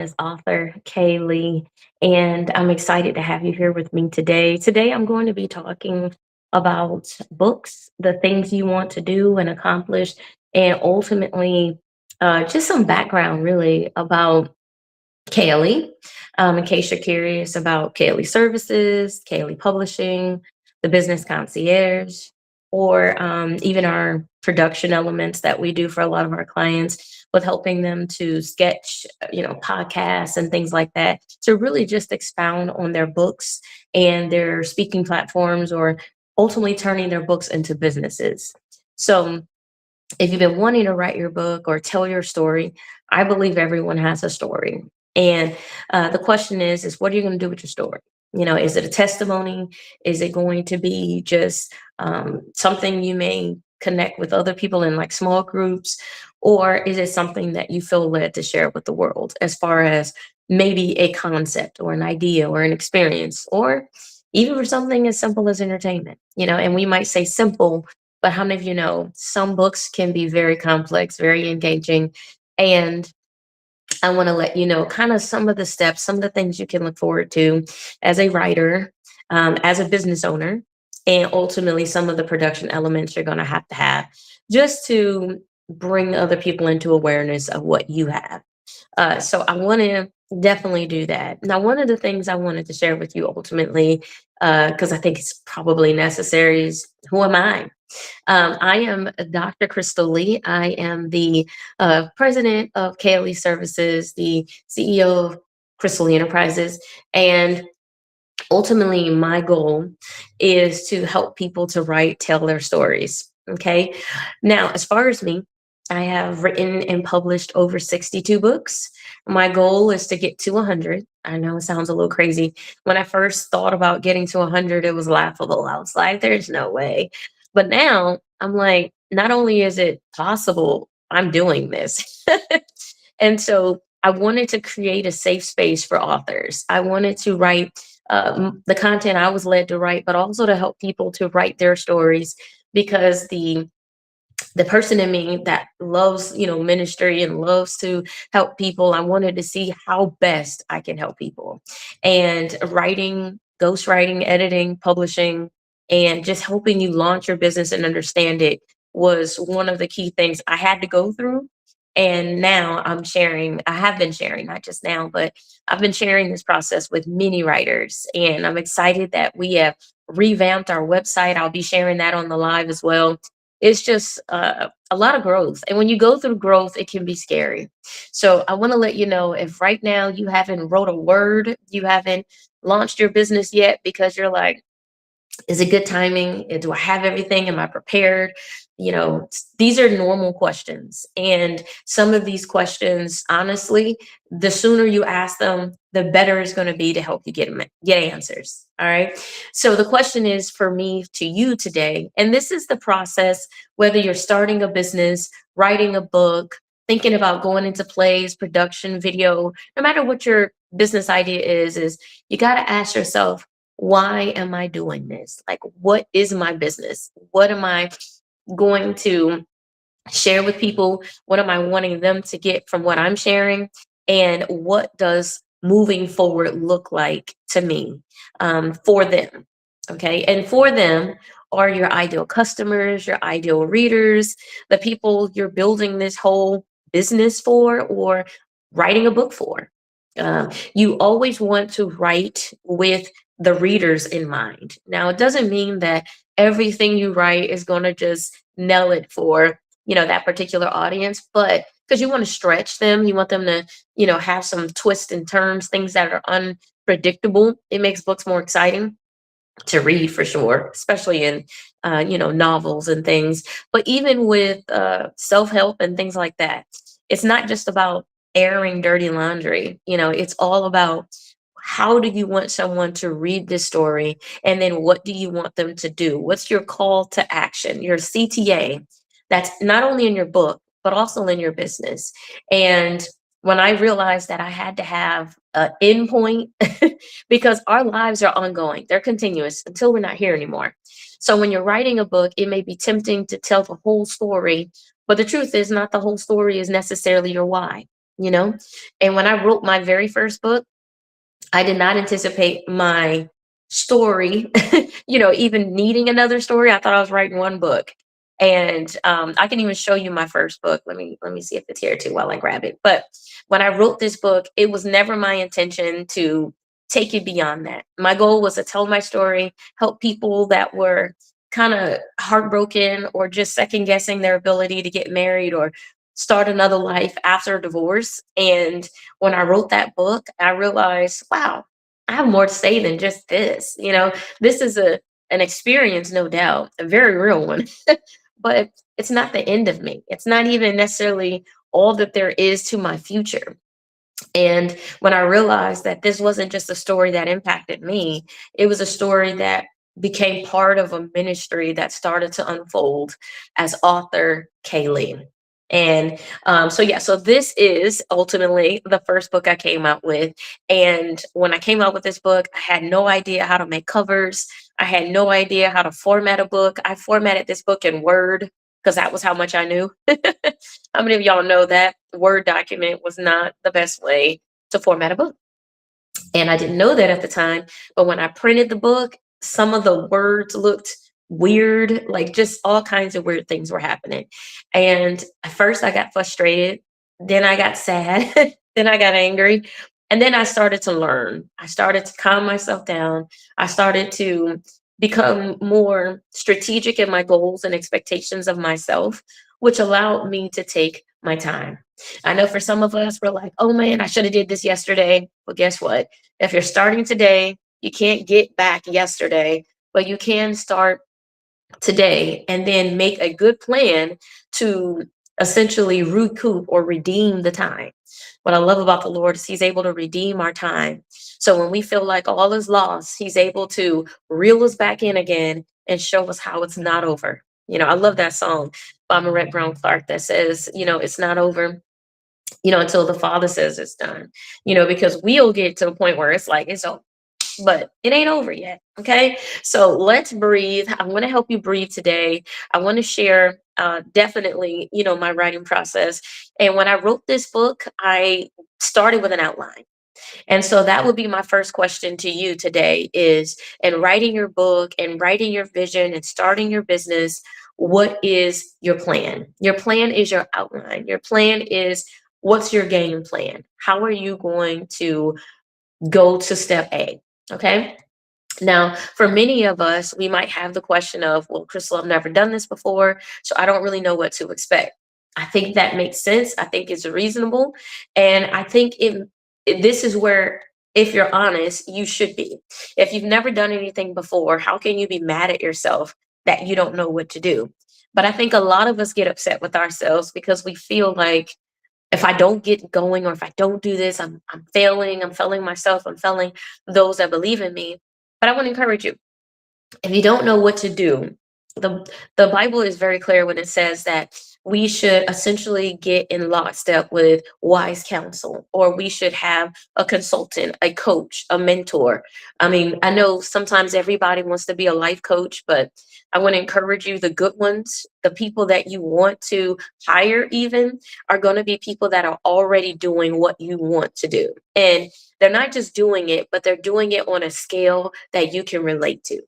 is author Kay Lee, and I'm excited to have you here with me today. Today, I'm going to be talking about books, the things you want to do and accomplish, and ultimately, just some background really about Kaylee. In case you're curious about Kaylee Services, Kaylee Publishing, the Business Concierge, or even our production elements that we do for a lot of our clients with helping them to sketch, podcasts and things like that to really just expound on their books and their speaking platforms or ultimately turning their books into businesses. So, if you've been wanting to write your book or tell your story, I believe everyone has a story. And the question is what are you going to do with your story? Is it a testimony? Is it going to be just something you may connect with other people in like small groups? Or is it something that you feel led to share with the world as far as maybe a concept or an idea or an experience or even for something as simple as entertainment, and we might say simple, but how many of you know some books can be very complex, very engaging? And I want to let you know kind of some of the steps, some of the things you can look forward to as a writer, as a business owner, and ultimately some of the production elements you're going to have just to bring other people into awareness of what you have. So I want to definitely do that. Now, one of the things I wanted to share with you ultimately, because I think it's probably necessary, is who am I? I am Dr. Krystal Lee. I am the president of KLE Services, the CEO of Krystal Lee Enterprises, and ultimately my goal is to help people to write, tell their stories. Okay. Now, as far as me, I have written and published over 62 books. My goal is to get to 100. I know it sounds a little crazy. When I first thought about getting to 100, it was laughable. I was like, there's no way. But now I'm like, not only is it possible, I'm doing this. And so I wanted to create a safe space for authors. I wanted to write the content I was led to write, but also to help people to write their stories because the person in me that loves ministry and loves to help people, I wanted to see how best I can help people. And writing, ghostwriting, editing, publishing, and just helping you launch your business and understand it was one of the key things I had to go through. And now I have been sharing, not just now, but I've been sharing this process with many writers. And I'm excited that we have revamped our website. I'll be sharing that on the live as well. It's just a lot of growth. And when you go through growth, it can be scary. So I want to let you know, if right now you haven't wrote a word, you haven't launched your business yet because you're like, is it good timing? Do I have everything? Am I prepared? These are normal questions. And some of these questions, honestly, the sooner you ask them, the better it's going to be to help you get answers. All right. So the question is for me to you today, and this is the process, whether you're starting a business, writing a book, thinking about going into plays, production, video, no matter what your business idea is you got to ask yourself, why am I doing this? Like, what is my business? What am I going to share with people? What am I wanting them to get from what I'm sharing? And what does moving forward look like to me for them? Okay. And for them are your ideal customers, your ideal readers, the people you're building this whole business for or writing a book for. You always want to write with the readers in mind. Now, it doesn't mean that everything you write is going to just nail it for, that particular audience, but because you want to stretch them, you want them to, have some twists and turns, things that are unpredictable. It makes books more exciting to read for sure, especially in, novels and things. But even with self-help and things like that, it's not just about airing dirty laundry. It's all about how do you want someone to read this story? And then what do you want them to do? What's your call to action, your CTA? That's not only in your book, but also in your business. And when I realized that I had to have an endpoint, because our lives are ongoing, they're continuous until we're not here anymore. So when you're writing a book, it may be tempting to tell the whole story, but the truth is not the whole story is necessarily your why. you know? And when I wrote my very first book, I did not anticipate my story, even needing another story. I thought I was writing one book. And I can even show you my first book. Let me see if it's here too while I grab it. But when I wrote this book, it was never my intention to take it beyond that. My goal was to tell my story, help people that were kind of heartbroken or just second guessing their ability to get married or start another life after a divorce. And when I wrote that book, I realized, wow, I have more to say than just this. This is an experience, no doubt, a very real one, but it's not the end of me. It's not even necessarily all that there is to my future. And when I realized that this wasn't just a story that impacted me, it was a story that became part of a ministry that started to unfold as author Kaylee. And so this is ultimately the first book I came out with. And when I came out with this book, I had no idea how to make covers. I had no idea how to format a book. I formatted this book in Word because that was how much I knew. How many of y'all know that Word document was not the best way to format a book? And I didn't know that at the time. But when I printed the book, some of the words looked weird, like just all kinds of weird things were happening. And at first I got frustrated. Then I got sad. Then I got angry. And then I started to learn. I started to calm myself down. I started to become more strategic in my goals and expectations of myself, which allowed me to take my time. I know for some of us, we're like, oh man, I should have did this yesterday. Well, guess what? If you're starting today, you can't get back yesterday, but you can start today and then make a good plan to essentially recoup or redeem the time. What I love about the Lord is He's able to redeem our time. So when we feel like all is lost, He's able to reel us back in again and show us how it's not over. I love that song by Marette Brown Clark that says, it's not over, until the Father says it's done, because we'll get to the point where it's like, it's over, but it ain't over yet. Okay. So let's breathe. I want to help you breathe today. I want to share definitely, my writing process. And when I wrote this book, I started with an outline. And so that would be my first question to you today is in writing your book and writing your vision and starting your business, what is your plan? Your plan is your outline. Your plan is what's your game plan? How are you going to go to step A? Okay. Now, for many of us, we might have the question of, well, Krystal, I've never done this before, so I don't really know what to expect. I think that makes sense. I think it's reasonable. And I think this is where, if you're honest, you should be. If you've never done anything before, how can you be mad at yourself that you don't know what to do? But I think a lot of us get upset with ourselves because we feel like if I don't get going or if I don't do this, I'm failing. I'm failing myself. I'm failing those that believe in me. But I want to encourage you, if you don't know what to do, the the Bible is very clear when it says that we should essentially get in lockstep with wise counsel, or we should have a consultant, a coach, a mentor. I mean, I know sometimes everybody wants to be a life coach, but I want to encourage you, the good ones, the people that you want to hire even are going to be people that are already doing what you want to do. And they're not just doing it, but they're doing it on a scale that you can relate to.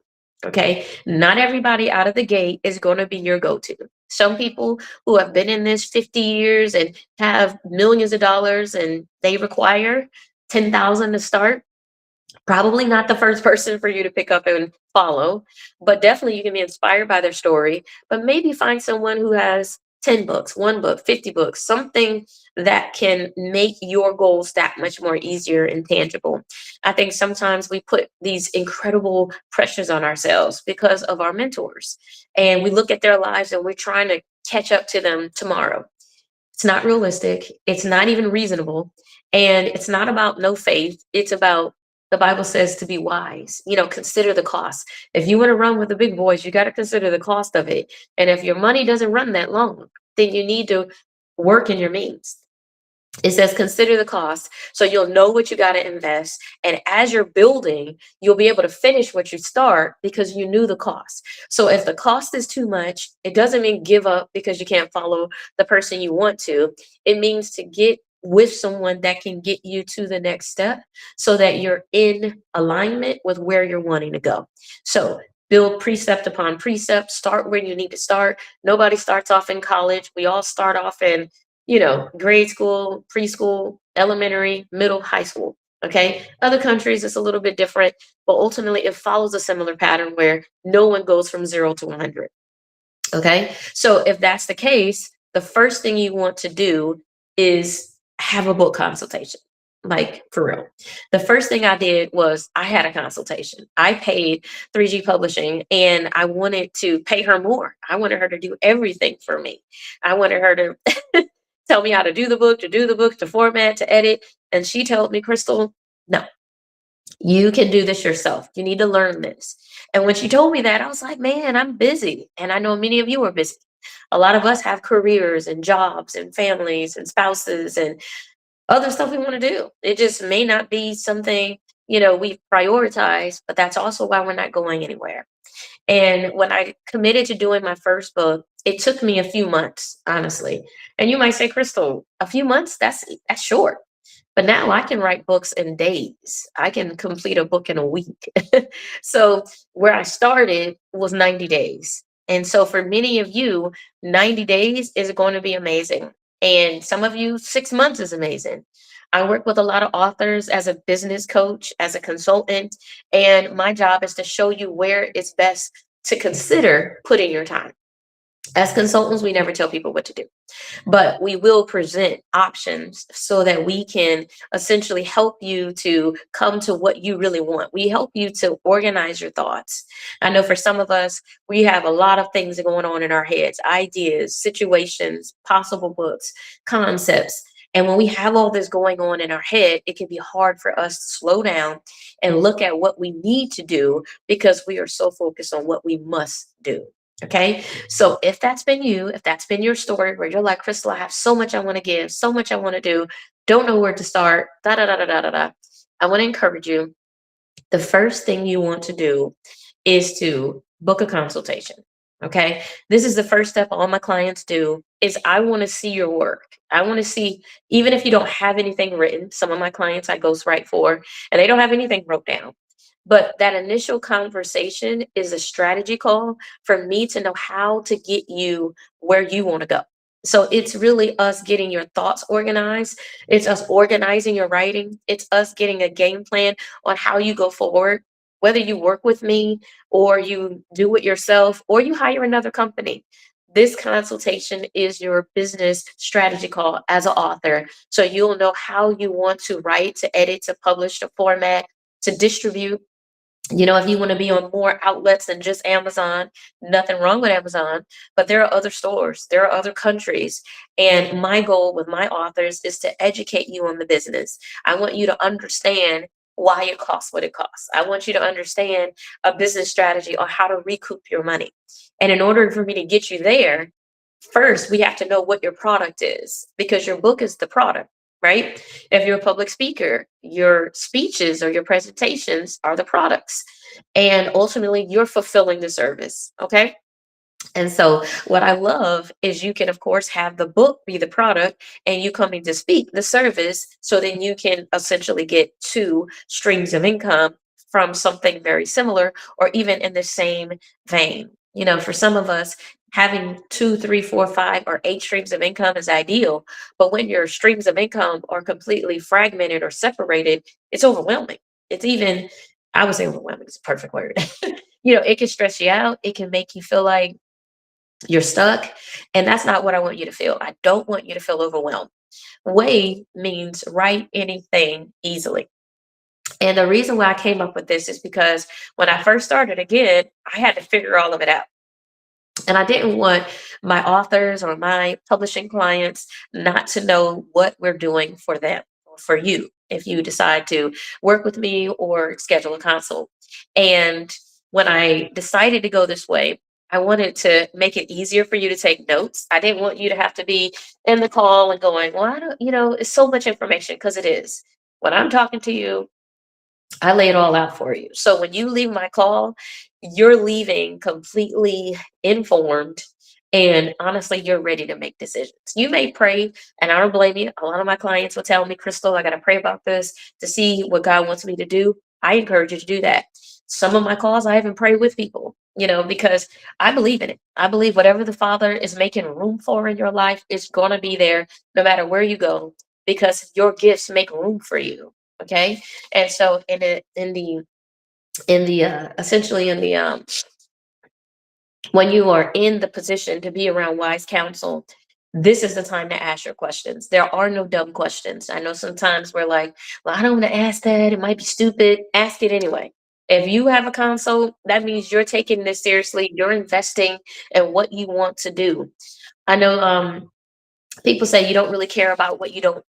Okay. Not everybody out of the gate is going to be your go to. Some people who have been in this 50 years and have millions of dollars and they require 10,000 to start, probably not the first person for you to pick up and follow, but definitely you can be inspired by their story. But maybe find someone who has 10 books, one book, 50 books, something that can make your goals that much more easier and tangible. I think sometimes we put these incredible pressures on ourselves because of our mentors, and we look at their lives and we're trying to catch up to them tomorrow. It's not realistic. It's not even reasonable. And it's not about no faith. It's about, the Bible says, to be wise. Consider the cost. If you want to run with the big boys, you got to consider the cost of it. And if your money doesn't run that long, then you need to work in your means. It says consider the cost, so you'll know what you got to invest. And as you're building, you'll be able to finish what you start because you knew the cost. So if the cost is too much, it doesn't mean give up because you can't follow the person you want to. It means to get with someone that can get you to the next step so that you're in alignment with where you're wanting to go. So build precept upon precept, start where you need to start. Nobody starts off in college. We all start off in, grade school, preschool, elementary, middle, high school. Okay. Other countries, it's a little bit different, but ultimately it follows a similar pattern where no one goes from 0 to 100. Okay. So if that's the case, the first thing you want to do is have a book consultation. Like for real. The first thing I did was I had a consultation. I paid 3G Publishing and I wanted to pay her more. I wanted her to do everything for me. I wanted her to tell me how to do the book, to format, to edit. And she told me, Krystal, no, you can do this yourself. You need to learn this. And when she told me that, I was like, man, I'm busy. And I know many of you are busy. A lot of us have careers and jobs and families and spouses and other stuff we want to do. It just may not be something, we prioritize, but that's also why we're not going anywhere. And when I committed to doing my first book, it took me a few months, honestly. And you might say, Krystal, a few months, that's short. But now I can write books in days. I can complete a book in a week. So where I started was 90 days. And so for many of you, 90 days is going to be amazing. And some of you, 6 months is amazing. I work with a lot of authors as a business coach, as a consultant, and my job is to show you where it's best to consider putting your time. As consultants, we never tell people what to do, but we will present options so that we can essentially help you to come to what you really want. We help you to organize your thoughts. I know for some of us, we have a lot of things going on in our heads, ideas, situations, possible books, concepts. And when we have all this going on in our head, it can be hard for us to slow down and look at what we need to do because we are so focused on what we must do. Okay. So if that's been you, if that's been your story where you're like, Krystal, I have so much I want to give, so much I want to do, don't know where to start, da da da da da da da. I want to encourage you. The first thing you want to do is to book a consultation. Okay. This is the first step all my clients do is I want to see your work. I want to see, even if you don't have anything written, some of my clients I ghostwrite for, and they don't have anything wrote down. But that initial conversation is a strategy call for me to know how to get you where you want to go. So it's really us getting your thoughts organized. It's us organizing your writing. It's us getting a game plan on how you go forward, whether you work with me or you do it yourself or you hire another company. This consultation is your business strategy call as an author. So you'll know how you want to write, to edit, to publish, to format, to distribute. If you want to be on more outlets than just Amazon, nothing wrong with Amazon, but there are other stores, there are other countries. And my goal with my authors is to educate you on the business. I want you to understand why it costs what it costs. I want you to understand a business strategy or how to recoup your money. And in order for me to get you there, first we have to know what your product is because your book is the product, right? If you're a public speaker, your speeches or your presentations are the products. And ultimately, you're fulfilling the service. Okay. And so, what I love is you can, of course, have the book be the product and you coming to speak the service. So then you can essentially get two streams of income from something very similar or even in the same vein. For some of us, having two, three, four, five, or eight streams of income is ideal. But when your streams of income are completely fragmented or separated, it's overwhelming. It's even, I would say overwhelming is a perfect word. It can stress you out. It can make you feel like you're stuck. And that's not what I want you to feel. I don't want you to feel overwhelmed. Way means write anything easily. And the reason why I came up with this is because when I first started, again, I had to figure all of it out. And I didn't want my authors or my publishing clients not to know what we're doing for them or for you if you decide to work with me or schedule a consult. And when I decided to go this way, I wanted to make it easier for you to take notes. I didn't want you to have to be in the call and going, well, I don't, it's so much information because it is. When I'm talking to you, I lay it all out for you. So when you leave my call, you're leaving completely informed And honestly, you're ready to make decisions. You may pray, and I don't blame you. A lot of my clients will tell me, Crystal, I got to pray about this to see what God wants me to do. I encourage you to do that. Some of my calls, I even pray with people, because I believe in it. I believe whatever the Father is making room for in your life is going to be there no matter where you go, because your gifts make room for you. Okay. And so essentially in the when you are in the position to be around wise counsel, this is the time to ask your questions. There are no dumb questions. I know sometimes we're like, well, I don't want to ask that. It might be stupid. Ask it anyway. If you have a consult, that means you're taking this seriously. You're investing in what you want to do. I know people say you don't really care about what you don't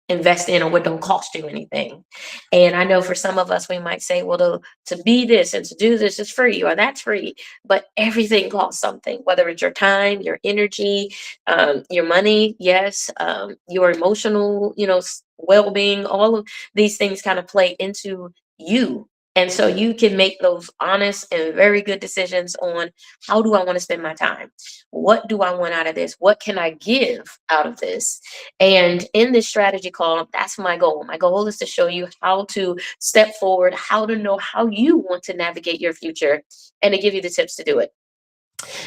invest in or what don't cost you anything. And I know for some of us, we might say, well, to be this and to do this is free or that's free. But everything costs something, whether it's your time, your energy, your money, yes, your emotional, well being, all of these things kind of play into you. And so you can make those honest and very good decisions on, how do I want to spend my time? What do I want out of this? What can I give out of this? And in this strategy call, that's my goal. My goal is to show you how to step forward, how to know how you want to navigate your future, and to give you the tips to do it.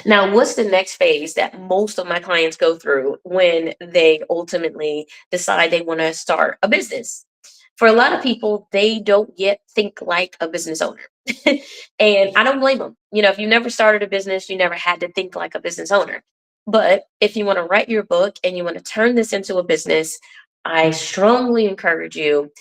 Now, what's the next phase that most of my clients go through when they ultimately decide they want to start a business? For a lot of people, they don't yet think like a business owner. And I don't blame them. If you never started a business, you never had to think like a business owner. But if you want to write your book and you want to turn this into a business, I strongly encourage you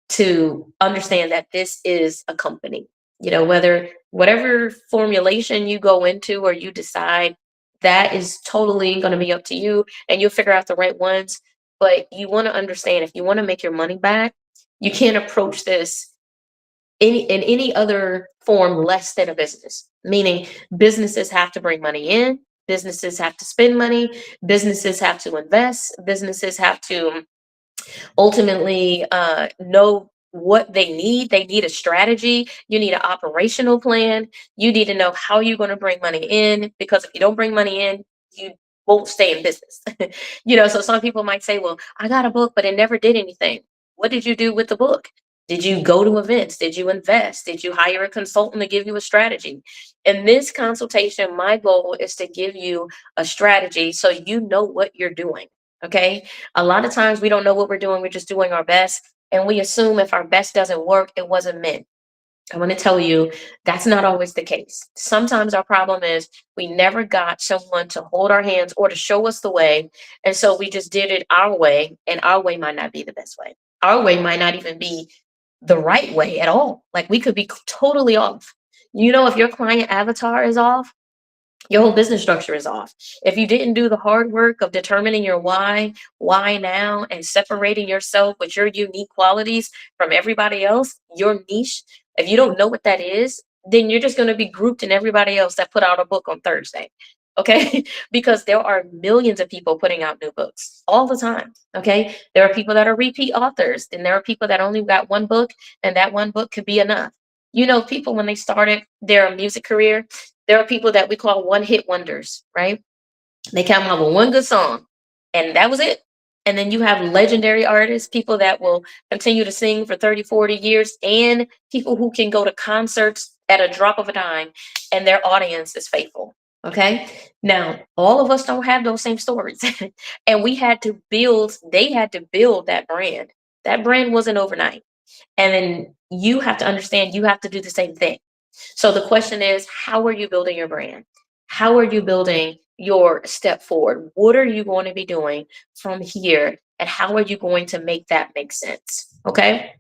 to understand that this is a company. Whether whatever formulation you go into or you decide, that is totally going to be up to you, and you'll figure out the right ones. But you want to understand, if you want to make your money back, you can't approach this in any other form less than a business. Meaning, businesses have to bring money in, businesses have to spend money, businesses have to invest, businesses have to ultimately know what they need. They need a strategy. You need an operational plan. You need to know how you're going to bring money in, because if you don't bring money in, you won't stay in business. So some people might say, well, I got a book, but it never did anything. What did you do with the book? Did you go to events? Did you invest? Did you hire a consultant to give you a strategy? In this consultation, my goal is to give you a strategy so you know what you're doing. Okay. A lot of times we don't know what we're doing. We're just doing our best. And we assume if our best doesn't work, it wasn't meant. I want to tell you that's not always the case. Sometimes our problem is we never got someone to hold our hands or to show us the way. And so we just did it our way, and our way might not be the best way. Our way might not even be the right way at all. Like, we could be totally off. If your client avatar is off, your whole business structure is off. If you didn't do the hard work of determining your why now, and separating yourself with your unique qualities from everybody else, your niche, if you don't know what that is, then you're just going to be grouped in everybody else that put out a book on Thursday. Okay. Because there are millions of people putting out new books all the time. Okay. There are people that are repeat authors, and there are people that only got one book, and that one book could be enough. People, when they started their music career, there are people that we call one hit wonders, right? They come out with one good song, and that was it. And then you have legendary artists, people that will continue to sing for 30, 40 years, and people who can go to concerts at a drop of a dime, and their audience is faithful. Okay. Now, all of us don't have those same stories. And they had to build that brand. That brand wasn't overnight. And then you have to understand, you have to do the same thing. So the question is, how are you building your brand? How are you building your step forward? What are you going to be doing from here? And how are you going to make that make sense? Okay.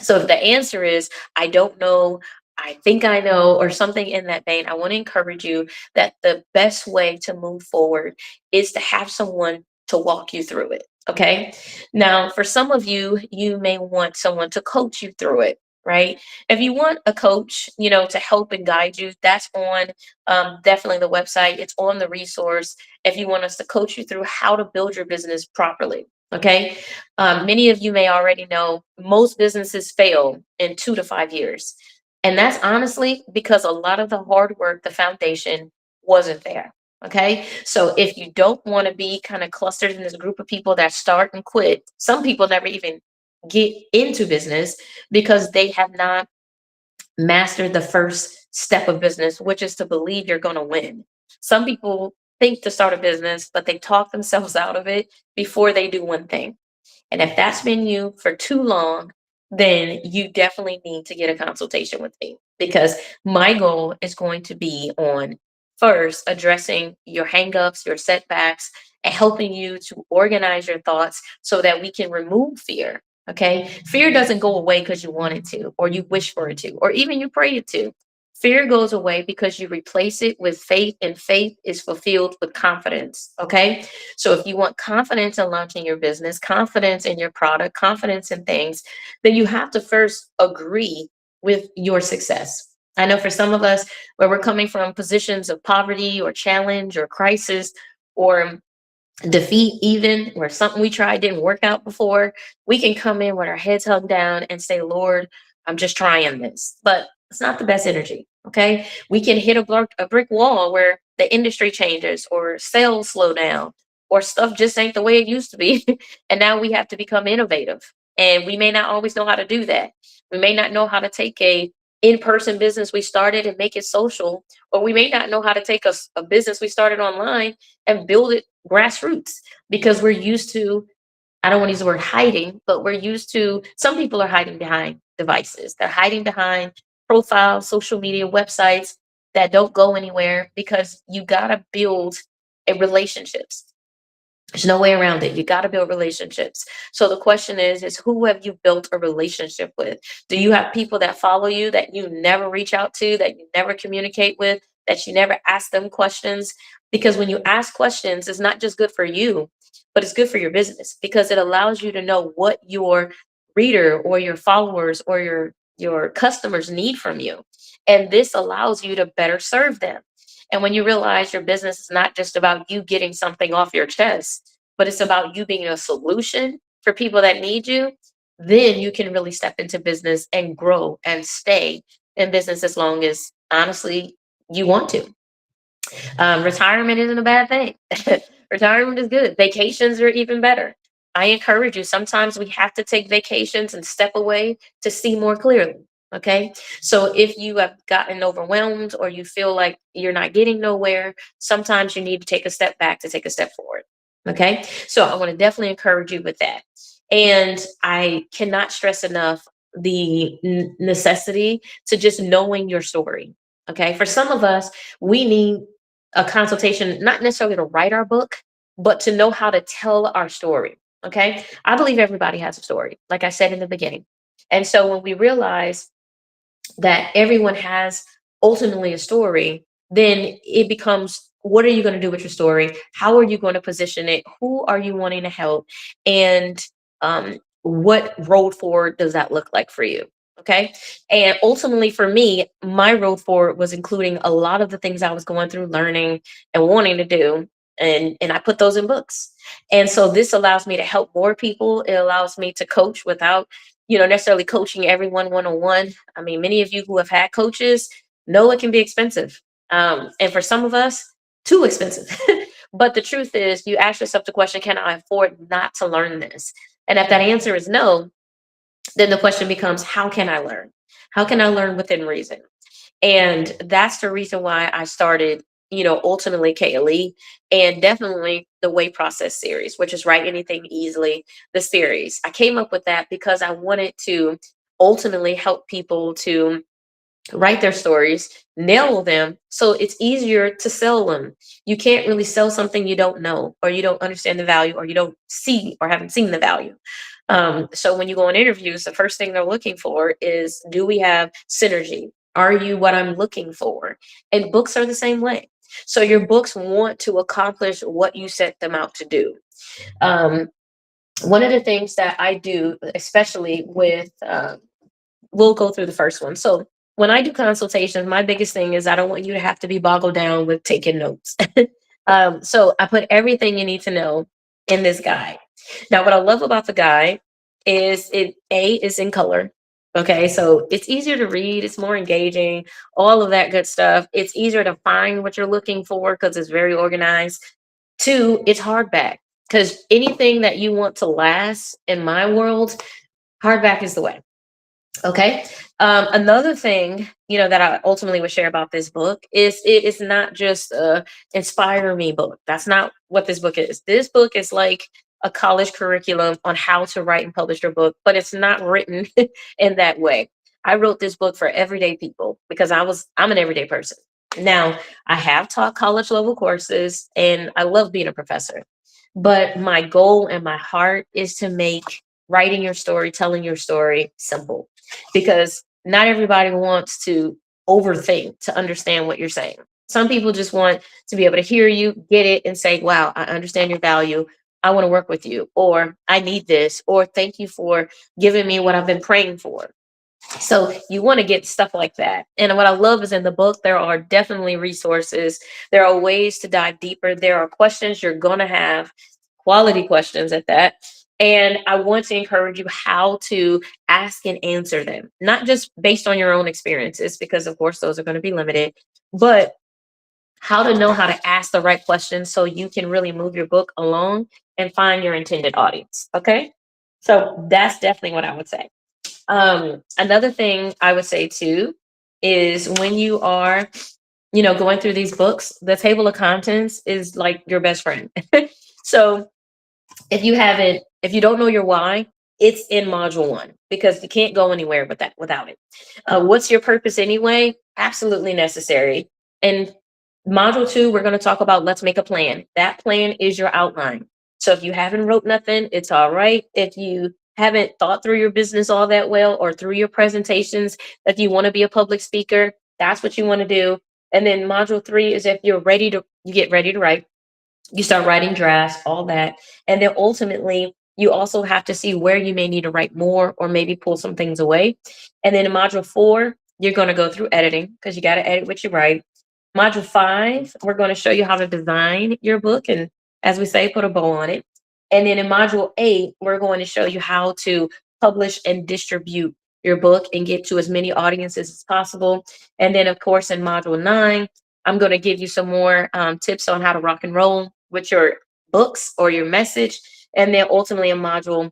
So if the answer is, I don't know, I think I know, or something in that vein, I want to encourage you that the best way to move forward is to have someone to walk you through it. Okay. Now, for some of you, you may want someone to coach you through it. Right. If you want a coach, to help and guide you, that's on definitely the website. It's on the resource. If you want us to coach you through how to build your business properly. Okay. Many of you may already know most businesses fail in 2 to 5 years. And that's honestly because a lot of the hard work, the foundation wasn't there. Okay. So if you don't want to be kind of clustered in this group of people that start and quit, some people never even get into business because they have not mastered the first step of business, which is to believe you're going to win. Some people think to start a business, but they talk themselves out of it before they do one thing. And if that's been you for too long, then you definitely need to get a consultation with me because my goal is going to be on first addressing your hangups, your setbacks, and helping you to organize your thoughts so that we can remove fear. Okay. Fear doesn't go away because you want it to, or you wish for it to, or even you pray it to. Fear goes away because you replace it with faith, and faith is fulfilled with confidence. Okay. So if you want confidence in launching your business, confidence in your product, confidence in things, then you have to first agree with your success. I know for some of us, where we're coming from positions of poverty or challenge or crisis or defeat, even where something we tried didn't work out before, we can come in with our heads held down and say, Lord, I'm just trying this. But it's not the best energy. Okay. We can hit a brick wall where the industry changes or sales slow down or stuff just ain't the way it used to be. And now we have to become innovative. And we may not always know how to do that. We may not know how to take a in-person business we started and make it social, or we may not know how to take a business we started online and build it grassroots because we're used to, I don't want to use the word hiding, but we're used to, some people are hiding behind devices. They're hiding behind profiles, social media websites that don't go anywhere because you got to build a relationships. There's no way around it. You got to build relationships. So the question is who have you built a relationship with? Do you have people that follow you that you never reach out to, that you never communicate with, that you never ask them questions? Because when you ask questions, it's not just good for you, but it's good for your business because it allows you to know what your reader or your followers or your customers need from you. And this allows you to better serve them. And when you realize your business is not just about you getting something off your chest, but it's about you being a solution for people that need you, then you can really step into business and grow and stay in business as long as honestly you want to. Retirement isn't a bad thing. Retirement is good. Vacations are even better. I encourage you. Sometimes we have to take vacations and step away to see more clearly. Okay. So if you have gotten overwhelmed or you feel like you're not getting nowhere, sometimes you need to take a step back to take a step forward. Okay. So I want to definitely encourage you with that. And I cannot stress enough the necessity to just knowing your story. Okay. For some of us, we need a consultation, not necessarily to write our book, but to know how to tell our story. Okay. I believe everybody has a story, like I said in the beginning. And so when we realize that everyone has ultimately a story, then it becomes what are you going to do with your story? How are you going to position it? Who are you wanting to help? And what road forward does that look like for you? Okay. And ultimately, for me, my road forward was including a lot of the things I was going through, learning and wanting to do. And I put those in books. And so this allows me to help more people. It allows me to coach without necessarily coaching everyone one on one. I mean, many of you who have had coaches know it can be expensive. And for some of us, too expensive. But the truth is, you ask yourself the question, can I afford not to learn this? And if that answer is no, then the question becomes, how can I learn? How can I learn within reason? And that's the reason why I started, ultimately KLE and definitely the Way Process series, which is Write Anything Easily, the series. I came up with that because I wanted to ultimately help people to write their stories, nail them, so it's easier to sell them. You can't really sell something you don't know, or you don't understand the value, or you don't see or haven't seen the value. So when you go on interviews, the first thing they're looking for is, do we have synergy? Are you what I'm looking for? And books are the same way. So your books want to accomplish what you set them out to do. Um, One of the things that I do, especially with we'll go through the first one. So when I do consultations, my biggest thing is I don't want you to have to be boggled down with taking notes. So I put everything you need to know in this guide. Now, what I love about the guide is it A is in color. Okay, so it's easier to read, it's more engaging, all of that good stuff. It's easier to find what you're looking for because it's very organized. Two, it's hardback because anything that you want to last in my world, hardback is the way. Okay. Another thing, that I ultimately would share about this book is it is not just a inspire me book. That's not what this book is. This book is like a college curriculum on how to write and publish your book, but it's not written in that way. I wrote this book for everyday people because I'm an everyday person. Now, I have taught college level courses and I love being a professor. But my goal and my heart is to make writing your story, telling your story simple because not everybody wants to overthink to understand what you're saying. Some people just want to be able to hear you, get it, and say, wow, I understand your value. I want to work with you, or I need this, or thank you for giving me what I've been praying for. So you want to get stuff like that. And what I love is in the book, there are definitely resources. There are ways to dive deeper. There are questions you're going to have, quality questions at that. And I want to encourage you how to ask and answer them, not just based on your own experiences, because of course those are going to be limited, but how to know how to ask the right questions so you can really move your book along and find your intended audience. Okay. So that's definitely what I would say. Another thing I would say too is when you are, going through these books, the table of contents is like your best friend. So if you don't know your why, it's in module one because you can't go anywhere without it. What's your purpose anyway? Absolutely necessary. And module two, we're going to talk about let's make a plan. That plan is your outline. So if you haven't wrote nothing, it's all right. If you haven't thought through your business all that well or through your presentations, if you want to be a public speaker, that's what you want to do. And then module three is if you get ready to write, you start writing drafts, all that. And then ultimately, you also have to see where you may need to write more or maybe pull some things away. And then in module four, you're going to go through editing because you got to edit what you write. Module five, we're going to show you how to design your book and, as we say, put a bow on it. And then in module eight, we're going to show you how to publish and distribute your book and get to as many audiences as possible. And then, of course, in module nine, I'm going to give you some more tips on how to rock and roll with your books or your message. And then ultimately in module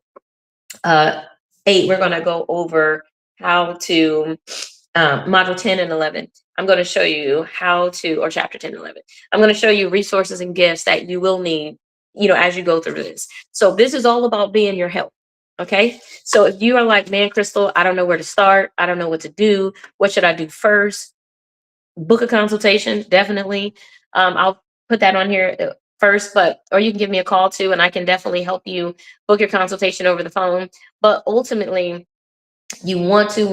uh, eight, we're going to go over how to, module 10 and 11. I'm going to show you how to, or chapter 10 and 11. I'm going to show you resources and gifts that you will need, as you go through this. So this is all about being your help. Okay. So if you are like, man, Krystal, I don't know where to start. I don't know what to do. What should I do first? Book a consultation, definitely. I'll put that on here first, but or you can give me a call too, and I can definitely help you book your consultation over the phone. But ultimately, you want to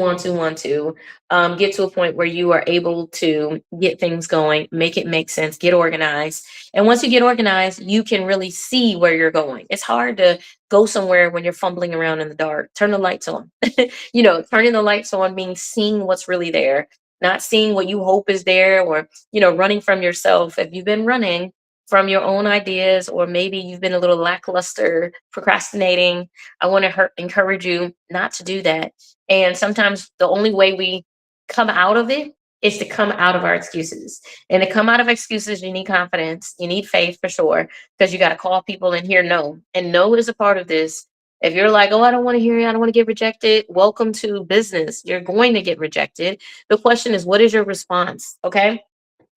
get to a point where you are able to get things going, make it make sense, get organized. And once you get organized, you can really see where you're going. It's hard to go somewhere when you're fumbling around in the dark. Turn the lights on. Turning the lights on means seeing what's really there, not seeing what you hope is there, or running from yourself. If you've been running from your own ideas, or maybe you've been a little lackluster procrastinating, I want to encourage you not to do that. And sometimes the only way we come out of it is to come out of our excuses. And to come out of excuses, you need confidence, you need faith for sure, because you got to call people and hear no. And no is a part of this. If you're like, oh, I don't want to hear you, I don't want to get rejected, welcome to business. You're going to get rejected. The question is, what is your response? Okay.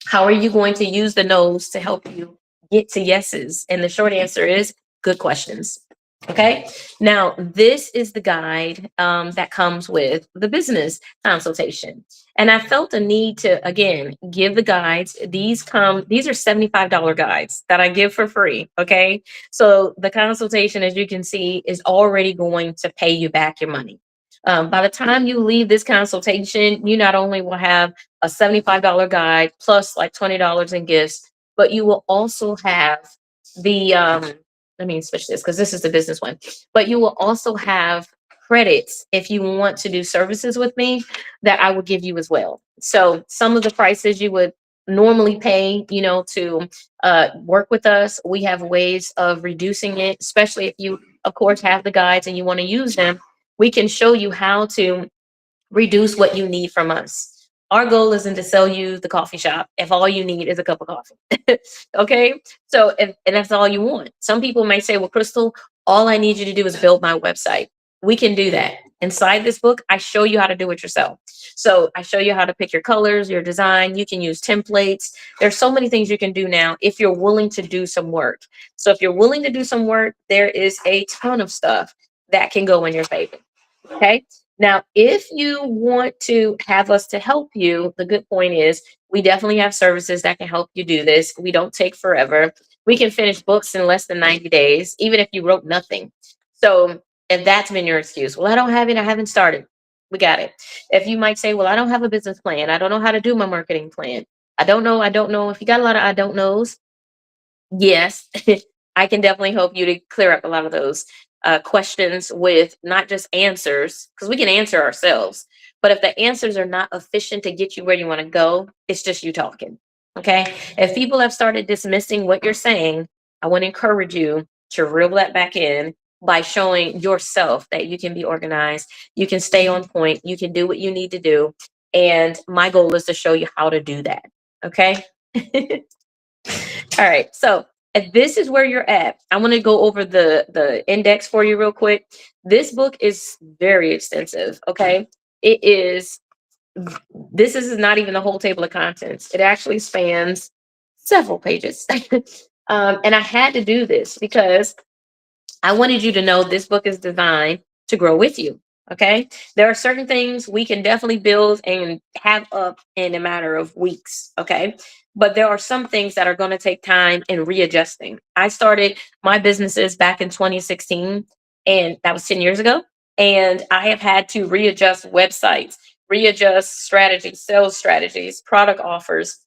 How are you going to use the no's to help you get to yeses? And the short answer is good questions. Okay. Now, this is the guide that comes with the business consultation. And I felt a need to, again, give the guides. These are $75 guides that I give for free. Okay. So the consultation, as you can see, is already going to pay you back your money. By the time you leave this consultation, you not only will have a $75 guide plus like $20 in gifts, but you will also have the let me switch this because this is the business one. But you will also have credits if you want to do services with me that I will give you as well. So some of the prices you would normally pay, to work with us, we have ways of reducing it, especially if you, of course, have the guides and you want to use them. We can show you how to reduce what you need from us. Our goal isn't to sell you the coffee shop if all you need is a cup of coffee. Okay. So, and that's all you want. Some people may say, well, Krystal, all I need you to do is build my website. We can do that. Inside this book, I show you how to do it yourself. So I show you how to pick your colors, your design. You can use templates. There's so many things you can do now if you're willing to do some work. So if you're willing to do some work, there is a ton of stuff that can go in your favor. Okay. Now, if you want to have us to help you, the good point is we definitely have services that can help you do this. We don't take forever. We can finish books in less than 90 days, even if you wrote nothing. So if that's been your excuse, well, I don't have it, I haven't started. We got it. If you might say, well, I don't have a business plan, I don't know how to do my marketing plan. I don't know. If you got a lot of I don't knows, yes, I can definitely help you to clear up a lot of those questions with not just answers, because we can answer ourselves. But if the answers are not efficient to get you where you want to go, it's just you talking. Okay. If people have started dismissing what you're saying, I want to encourage you to reel that back in by showing yourself that you can be organized, you can stay on point, you can do what you need to do. And my goal is to show you how to do that. Okay. All right. So if this is where you're at, I want to go over the index for you real quick. This book is very extensive. Okay. It is, this is not even the whole table of contents. It actually spans several pages. And I had to do this because I wanted you to know this book is designed to grow with you. Okay. There are certain things we can definitely build and have up in a matter of weeks. Okay. But there are some things that are going to take time and readjusting. I started my businesses back in 2016, and that was 10 years ago. And I have had to readjust websites, readjust strategies, sales strategies, product offers.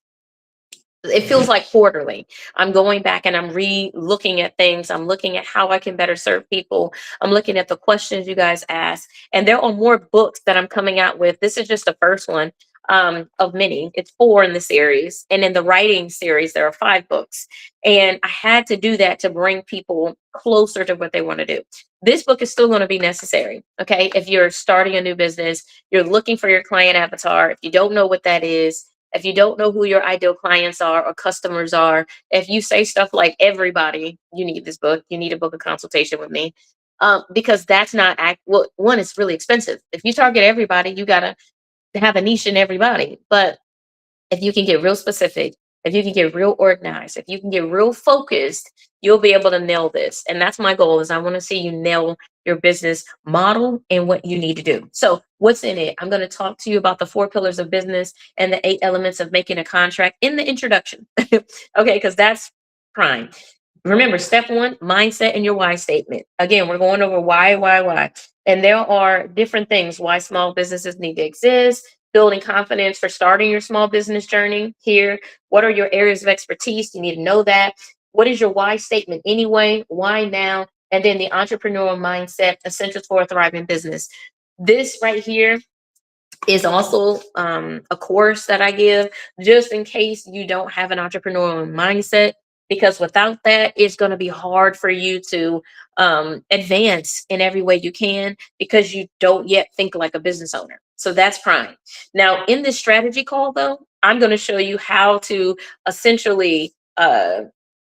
It feels like quarterly. I'm going back and I'm re-looking at things. I'm looking at how I can better serve people. I'm looking at the questions you guys ask. And there are more books that I'm coming out with. This is just the first one of many. It's 4 in the series. And in the writing series, there are 5 books. And I had to do that to bring people closer to what they want to do. This book is still going to be necessary. Okay. If you're starting a new business, you're looking for your client avatar. If you don't know what that is, if you don't know who your ideal clients are or customers are, if you say stuff like everybody, you need this book, you need to book a consultation with me. Because that's not well, one, it's really expensive. If you target everybody, you gotta have a niche in everybody. But if you can get real specific, if you can get real organized, if you can get real focused, you'll be able to nail this. And that's my goal is I want to see you nail your business model and what you need to do. So what's in it? I'm going to talk to you about the 4 pillars of business and the 8 elements of making a contract in the introduction. Okay, because that's prime. Remember, step 1, mindset and your why statement. Again, we're going over why. And there are different things why small businesses need to exist, building confidence for starting your small business journey here. What are your areas of expertise? You need to know that. What is your why statement anyway? Why now? And then the entrepreneurial mindset, essentials for a thriving business. This right here is also a course that I give just in case you don't have an entrepreneurial mindset, because without that, it's going to be hard for you to advance in every way you can because you don't yet think like a business owner. So that's prime. Now, in this strategy call, though, I'm going to show you how to essentially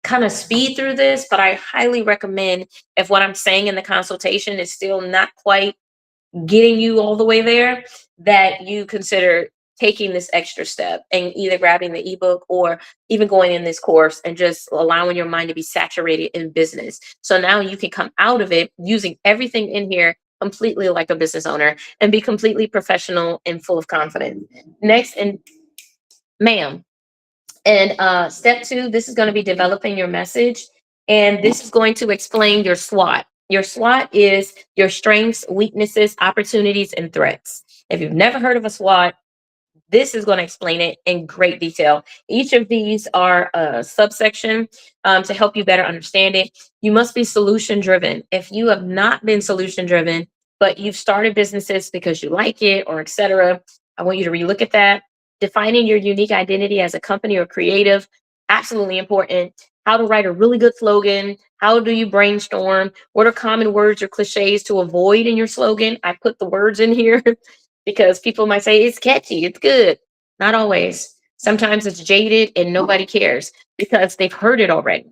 kind of speed through this, but I highly recommend if what I'm saying in the consultation is still not quite getting you all the way there, that you consider taking this extra step and either grabbing the ebook or even going in this course and just allowing your mind to be saturated in business. So now you can come out of it using everything in here completely like a business owner and be completely professional and full of confidence. Next, and ma'am, and step 2, this is going to be developing your message. And this is going to explain your SWOT. Your SWOT is your strengths, weaknesses, opportunities, and threats. If you've never heard of a SWOT, this is going to explain it in great detail. Each of these are a subsection to help you better understand it. You must be solution driven. If you have not been solution driven, but you've started businesses because you like it or etc., I want you to relook at that. Defining your unique identity as a company or creative, absolutely important. How to write a really good slogan. How do you brainstorm? What are common words or cliches to avoid in your slogan? I put the words in here. because people might say it's catchy, it's good. Not always. Sometimes it's jaded and nobody cares because they've heard it already.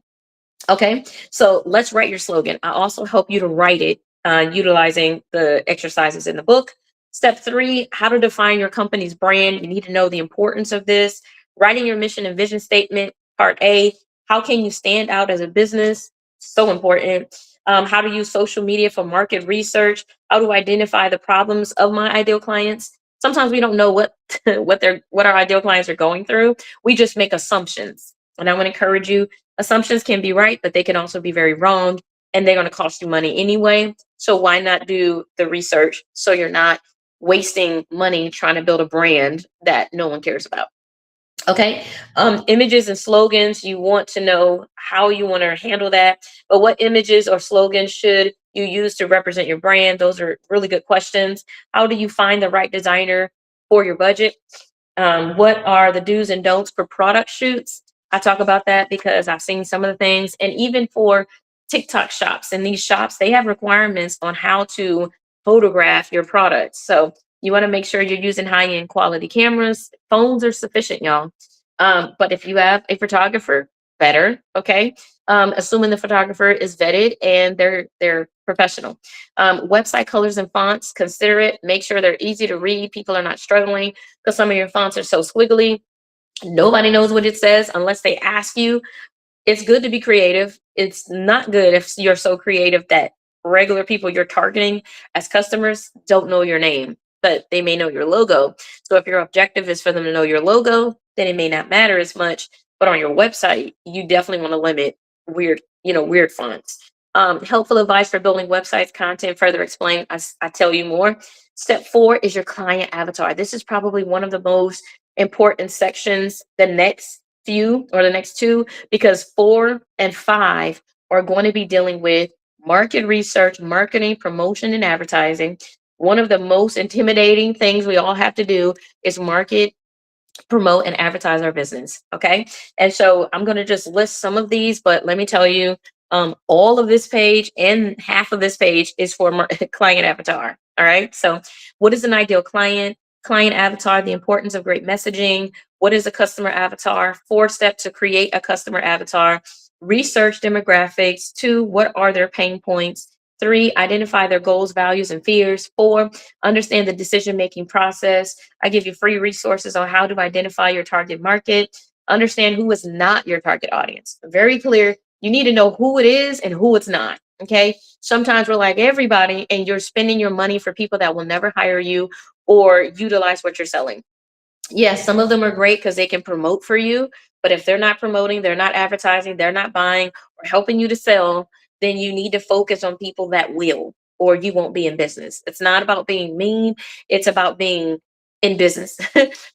Okay, so let's write your slogan. I also help you to write it utilizing the exercises in the book. Step three, how to define your company's brand. You need to know the importance of this. Writing your mission and vision statement. Part A, how can you stand out as a business? So important. How to use social media for market research. How to identify the problems of my ideal clients. Sometimes we don't know what what our ideal clients are going through. We just make assumptions. And I want to encourage you, assumptions can be right, but they can also be very wrong, and they're going to cost you money anyway. So why not do the research so you're not wasting money trying to build a brand that no one cares about? Okay. Images and slogans, you want to know how you want to handle that. But what images or slogans should you use to represent your brand? Those are really good questions. How do you find the right designer for your budget? What are the do's and don'ts for product shoots? I talk about that because I've seen some of the things, and even for TikTok shops. And these shops, they have requirements on how to photograph your products. So you want to make sure you're using high end quality cameras. Phones are sufficient, y'all. But if you have a photographer, better. Okay. Assuming the photographer is vetted and they're professional. Website colors and fonts, consider it. Make sure they're easy to read. People are not struggling because some of your fonts are so squiggly. Nobody knows what it says unless they ask you. It's good to be creative. It's not good if you're so creative that regular people you're targeting as customers don't know your name, but they may know your logo. So if your objective is for them to know your logo, then it may not matter as much. But on your website, you definitely want to limit weird fonts. Helpful advice for building websites, content, further explain. I tell you more. Step four is your client avatar. This is probably one of the most important sections, the next few or the next two, because four and five are going to be dealing with market research, marketing, promotion, and advertising. One of the most intimidating things we all have to do is market, promote, and advertise our business. Okay. And so I'm going to just list some of these, but let me tell you, all of this page and half of this page is for client avatar. All right. So, what is an ideal client? Client avatar, the importance of great messaging. What is a customer avatar? 4 steps to create a customer avatar. Research demographics. 2, what are their pain points? 3, identify their goals, values, and fears. 4, understand the decision making process. I give you free resources on how to identify your target market. Understand who is not your target audience. Very clear. You need to know who it is and who it's not. Okay. Sometimes we're like everybody, and you're spending your money for people that will never hire you or utilize what you're selling. Yes, some of them are great because they can promote for you. But if they're not promoting, they're not advertising, they're not buying or helping you to sell, then you need to focus on people that will, or you won't be in business. It's not about being mean, it's about being in business.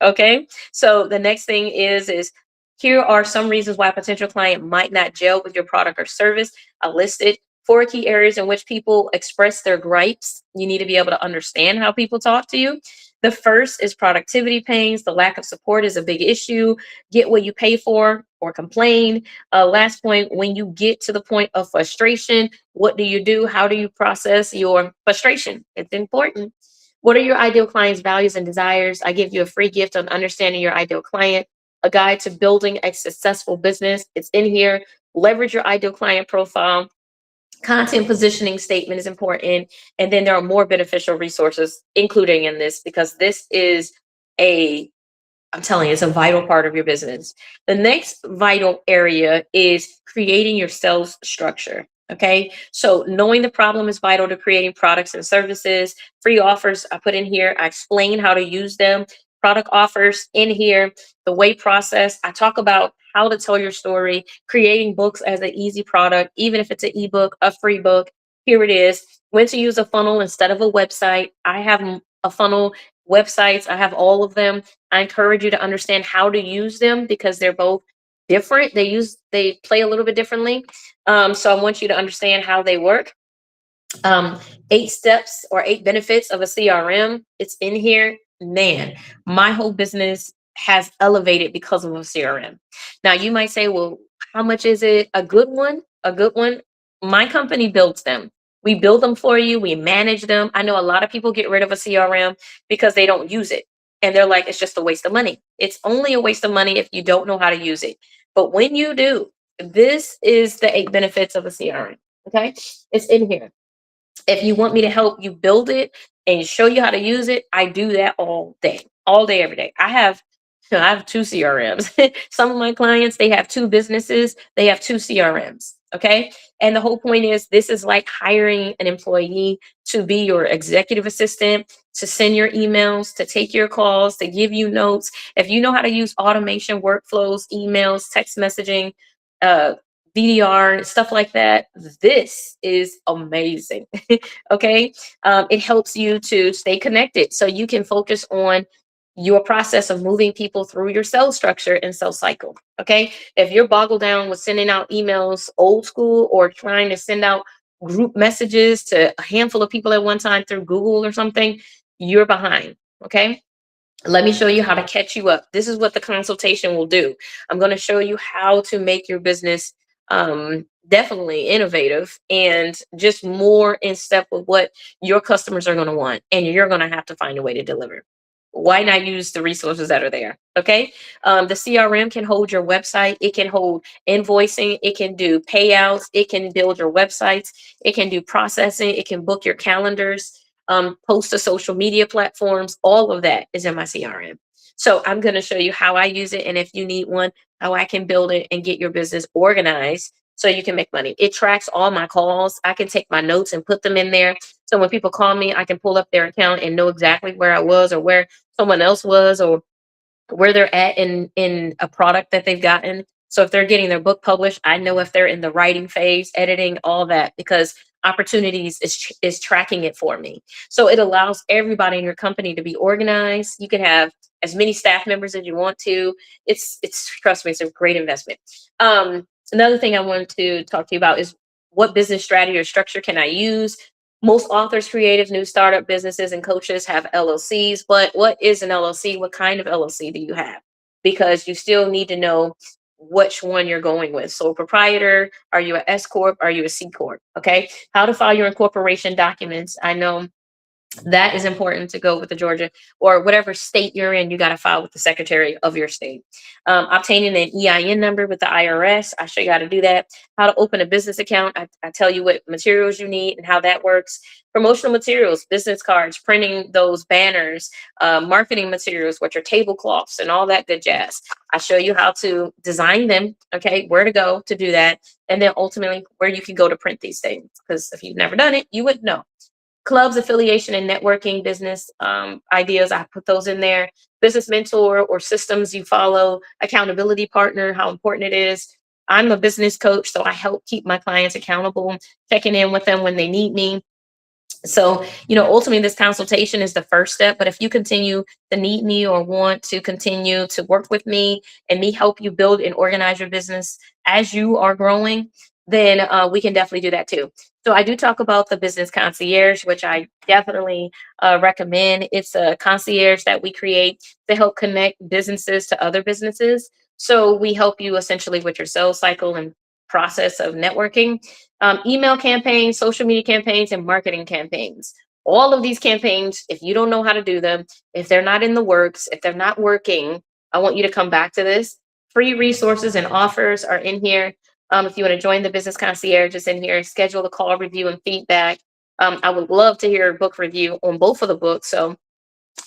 Okay. So the next thing is here are some reasons why a potential client might not gel with your product or service. I listed 4 key areas in which people express their gripes. You need to be able to understand how people talk to you. The first is productivity pains. The lack of support is a big issue. Get what you pay for or complain. Last point, when you get to the point of frustration, what do you do? How do you process your frustration? It's important. What are your ideal client's values and desires? I give you a free gift on understanding your ideal client, a guide to building a successful business. It's in here. Leverage your ideal client profile. Content positioning statement is important. And then there are more beneficial resources including in this because this is a I'm telling you, it's a vital part of your business. The next vital area is creating your sales structure. Okay. So knowing the problem is vital to creating products and services. Free offers I put in here. I explain how to use them. Product offers in here. The way process. I talk about how to tell your story, creating books as an easy product, even if it's an ebook, a free book. Here it is. When to use a funnel instead of a website. I have a funnel websites. I have all of them. I encourage you to understand how to use them because they're both different. They play a little bit differently. So I want you to understand how they work. Um, 8 steps or 8 benefits of a CRM. It's in here. Man, my whole business has elevated because of a CRM. Now you might say, well, how much is it? A good one? A good one. My company builds them. We build them for you. We manage them. I know a lot of people get rid of a CRM because they don't use it. And they're like, it's just a waste of money. It's only a waste of money if you don't know how to use it. But when you do, this is the 8 benefits of a CRM. Okay. It's in here. If you want me to help you build it and show you how to use it, I do that all day, every day. I have two CRMs. Some of my clients, they have two businesses, they have two CRMs. Okay. And the whole point is this is like hiring an employee to be your executive assistant, to send your emails, to take your calls, to give you notes. If you know how to use automation workflows, emails, text messaging, uh, VDR, stuff like that, this is amazing. Okay. It helps you to stay connected so you can focus on your process of moving people through your sales structure and sales cycle. Okay. If you're boggled down with sending out emails old school or trying to send out group messages to a handful of people at one time through Google or something, you're behind. Okay. Let me show you how to catch you up. This is what the consultation will do. I'm going to show you how to make your business definitely innovative and just more in step with what your customers are going to want. And you're going to have to find a way to deliver. Why not use the resources that are there? Okay. The CRM can hold your website. It can hold invoicing. It can do payouts. It can build your websites. It can do processing. It can book your calendars, post to social media platforms. All of that is in my CRM. So I'm going to show you how I use it. And if you need one, how I can build it and get your business organized so you can make money. It tracks all my calls. I can take my notes and put them in there. So when people call me, I can pull up their account and know exactly where I was or where someone else was or where they're at in a product that they've gotten. So if they're getting their book published, I know if they're in the writing phase, editing, all that, because opportunities is tracking it for me. So it allows everybody in your company to be organized. You can have as many staff members as you want to. It's trust me, it's a great investment. Another thing I wanted to talk to you about is what business strategy or structure can I use? Most authors, creatives, new startup businesses, and coaches have LLCs. But what is an LLC? What kind of LLC do you have? Because you still need to know which one you're going with. So, proprietor, are you an S Corp? Are you a C Corp? Okay. How to file your incorporation documents. I know that is important to go with the Georgia or whatever state you're in. You got to file with the secretary of your state. Obtaining an EIN number with the IRS. I show you how to do that. How to open a business account. I tell you what materials you need and how that works. Promotional materials, business cards, printing those banners, marketing materials, which are tablecloths and all that good jazz. I show you how to design them. Okay, where to go to do that, and then ultimately where you can go to print these things. Because if you've never done it, you wouldn't know. Clubs, affiliation, and networking business ideas. I put those in there. Business mentor or systems you follow, accountability partner, how important it is. I'm a business coach, so I help keep my clients accountable, checking in with them when they need me. So, ultimately, this consultation is the first step. But if you continue to need me or want to continue to work with me and me help you build and organize your business as you are growing, then we can definitely do that too. So, I do talk about the business concierge, which I definitely recommend. It's a concierge that we create to help connect businesses to other businesses. So, we help you essentially with your sales cycle and process of networking, email campaigns, social media campaigns, and marketing campaigns. All of these campaigns, if you don't know how to do them, if they're not in the works, if they're not working, I want you to come back to this. Free resources and offers are in here. If you want to join the business concierge, it's in here. Schedule a call, review, and feedback. I would love to hear a book review on both of the books. So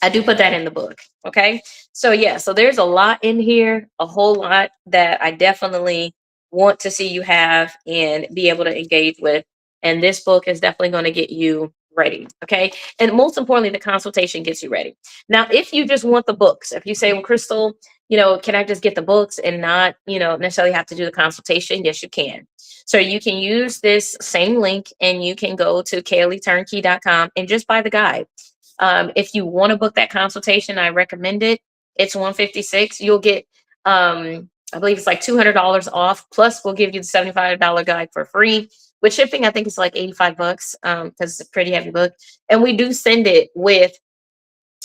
I do put that in the book. Okay. So yeah, so there's a lot in here, a whole lot that I definitely want to see you have and be able to engage with. And this book is definitely going to get you ready. Okay. And most importantly, the consultation gets you ready. Now, if you just want the books, if you say, well, Krystal, can I just get the books and not, necessarily have to do the consultation? Yes, you can. So you can use this same link and you can go to kayleeturnkey.com and just buy the guide. If you want to book that consultation, I recommend it. It's $156. You'll get, I believe it's like $200 off. Plus, we'll give you the $75 guide for free. With shipping, I think it's like $85 because it's a pretty heavy book. And we do send it with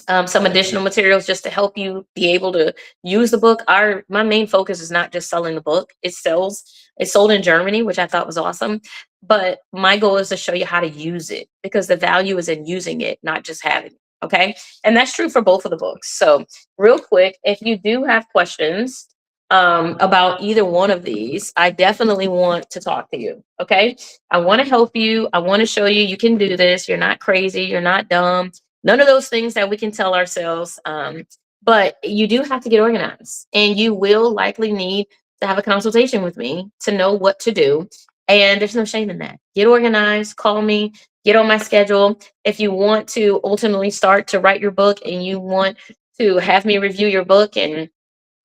some additional materials just to help you be able to use the book. Our My main focus is not just selling the book. It's sold in Germany, which I thought was awesome. But my goal is to show you how to use it because the value is in using it, not just having it. Okay. And that's true for both of the books. So real quick, if you do have questions about either one of these, I definitely want to talk to you. Okay. I want to help you. I want to show you you can do this. You're not crazy. You're not dumb. None of those things that we can tell ourselves. But you do have to get organized, and you will likely need to have a consultation with me to know what to do. And there's no shame in that. Get organized, call me, get on my schedule. If you want to ultimately start to write your book and you want to have me review your book and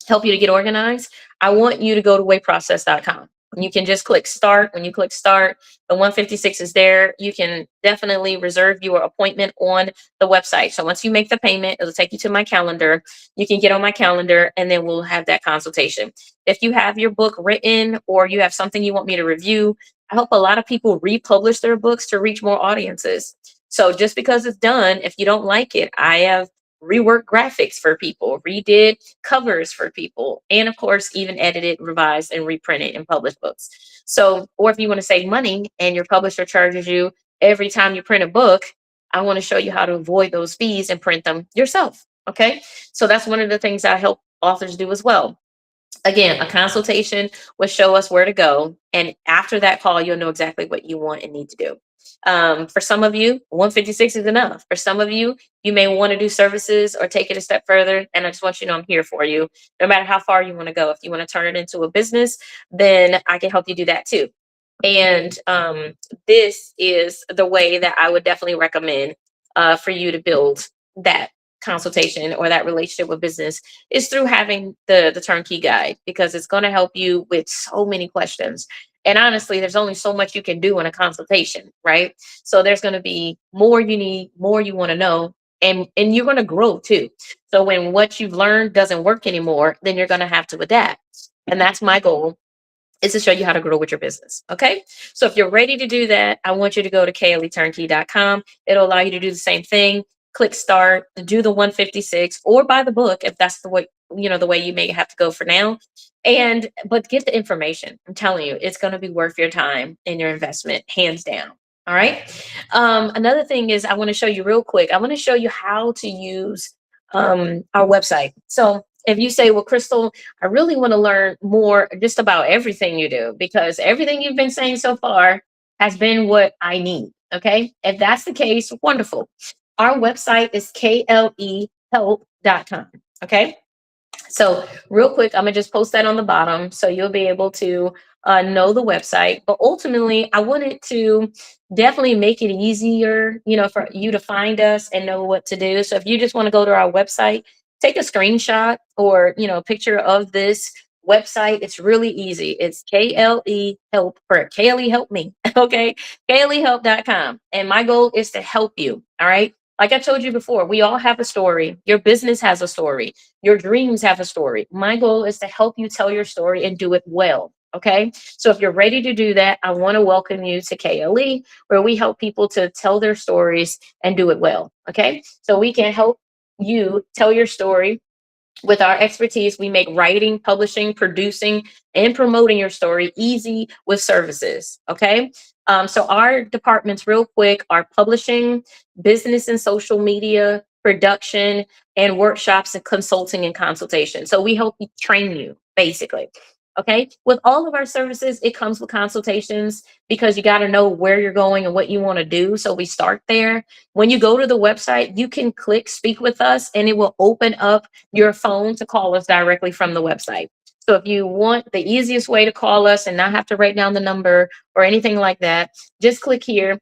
help you to get organized, I want you to go to wayprocess.com. You can just click start. When you click start, the 156 is there. You can definitely reserve your appointment on the website. So once you make the payment, it'll take you to my calendar. You can get on my calendar and then we'll have that consultation. If you have your book written or you have something you want me to review, I help a lot of people republish their books to reach more audiences. So just because it's done, if you don't like it, I have reworked graphics for people, redid covers for people, and of course, even edited, revised, and reprinted and published books. So, or if you want to save money and your publisher charges you every time you print a book, I want to show you how to avoid those fees and print them yourself. Okay. So that's one of the things I help authors do as well. Again, a consultation will show us where to go. And after that call, you'll know exactly what you want and need to do. For some of you, 156 is enough. For some of you, you may want to do services or take it a step further. And I just want you to know I'm here for you, no matter how far you want to go. If you want to turn it into a business, then I can help you do that too. And this is the way that I would definitely recommend for you to build that consultation or that relationship with business is through having the turnkey guide, because it's going to help you with so many questions. And honestly, there's only so much you can do in a consultation, right? So there's going to be more you need, more you want to know, and you're going to grow too. So when what you've learned doesn't work anymore, then you're going to have to adapt. And that's my goal, is to show you how to grow with your business. Okay. So if you're ready to do that, I want you to go to kleeturnkey.com. It'll allow you to do the same thing. Click start, do the 156, or buy the book if that's the way, the way you may have to go for now. But get the information. I'm telling you, it's going to be worth your time and your investment, hands down. All right. Another thing is I want to show you real quick. I want to show you how to use our website. So if you say, well, Krystal, I really want to learn more just about everything you do, because everything you've been saying so far has been what I need. Okay. If that's the case, wonderful. Our website is klehelp.com. Okay. So real quick, I'm gonna just post that on the bottom so you'll be able to know the website. But ultimately, I wanted to definitely make it easier, for you to find us and know what to do. So if you just want to go to our website, take a screenshot or a picture of this website. It's really easy. It's KLE help for KLE help me. Okay. KLEhelp.com. And my goal is to help you. All right. Like I told you before, we all have a story. Your business has a story. Your dreams have a story. My goal is to help you tell your story and do it well. Okay. So if you're ready to do that, I want to welcome you to KLE, where we help people to tell their stories and do it well. Okay. So we can help you tell your story. With our expertise, we make writing, publishing, producing, and promoting your story easy with services. Okay. So our departments, real quick, are publishing, business and social media, production, and workshops and consulting and consultation. So we help you train you, basically. Okay. With all of our services, it comes with consultations, because you got to know where you're going and what you want to do. So we start there. When you go to the website, you can click speak with us and it will open up your phone to call us directly from the website. So if you want the easiest way to call us and not have to write down the number or anything like that, just click here,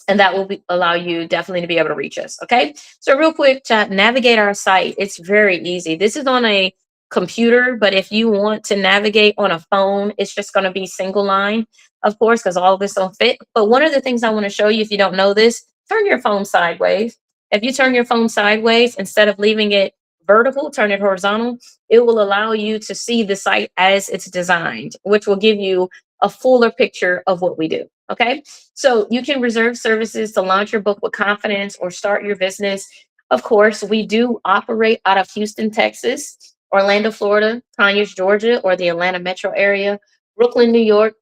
and that will allow you definitely to be able to reach us. Okay. So real quick, to navigate our site, it's very easy. This is on a computer, but if you want to navigate on a phone, it's just going to be single line, of course, because all of this don't fit. But one of the things I want to show you, if you don't know this, turn your phone sideways. If you turn your phone sideways, instead of leaving it vertical, turn it horizontal, it will allow you to see the site as it's designed, which will give you a fuller picture of what we do. Okay. So you can reserve services to launch your book with confidence or start your business. Of course, we do operate out of Houston, Texas, Orlando, Florida, Conyers, Georgia, or the Atlanta metro area, Brooklyn, New York.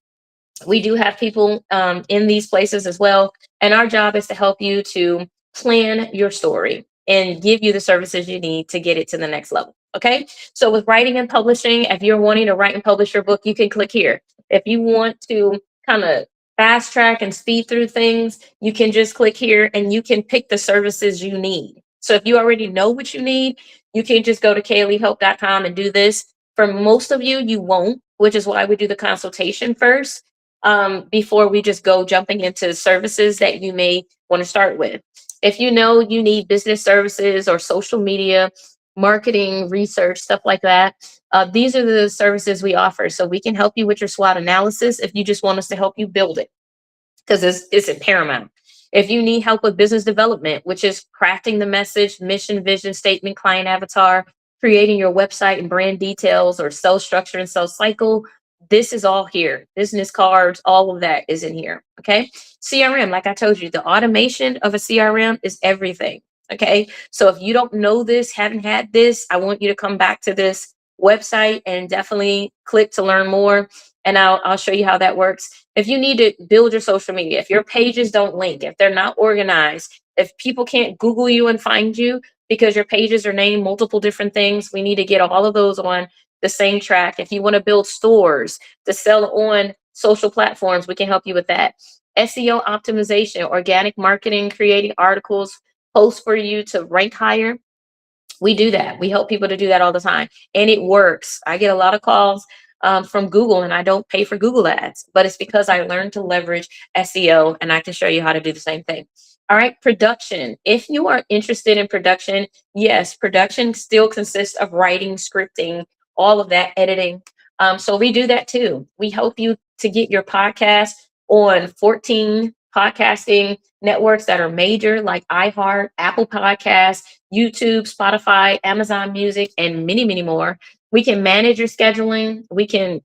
We do have people in these places as well. And our job is to help you to plan your story and give you the services you need to get it to the next level. Okay. So, with writing and publishing, if you're wanting to write and publish your book, you can click here. If you want to kind of fast track and speed through things, you can just click here and you can pick the services you need. So, if you already know what you need, you can just go to kayleehelp.com and do this. For most of you, you won't, which is why we do the consultation first before we just go jumping into services that you may want to start with. If you know you need business services or social media, marketing, research, stuff like that, these are the services we offer. So we can help you with your SWOT analysis if you just want us to help you build it because it's paramount. If you need help with business development, which is crafting the message, mission, vision, statement, client avatar, creating your website and brand details or sales structure and sales cycle, this is all here. Business cards, all of that is in here. Okay. CRM, like I told you, the automation of a CRM is everything. Okay. So if you don't know this, haven't had this, I want you to come back to this website and definitely click to learn more. And I'll show you how that works. If you need to build your social media, if your pages don't link, if they're not organized, if people can't Google you and find you because your pages are named multiple different things, we need to get all of those on the same track. If you want to build stores to sell on social platforms, we can help you with that. SEO optimization, organic marketing, creating articles, posts for you to rank higher. We do that. We help people to do that all the time. And it works. I get a lot of calls from Google and I don't pay for Google ads, but it's because I learned to leverage SEO and I can show you how to do the same thing. All right, production. If you are interested in production, yes, production still consists of writing, scripting, all of that, editing. So we do that too. We help you to get your podcast on 14 podcasting networks that are major, like iHeart, Apple Podcasts, YouTube, Spotify, Amazon Music, and many, many more. We can manage your scheduling. We can,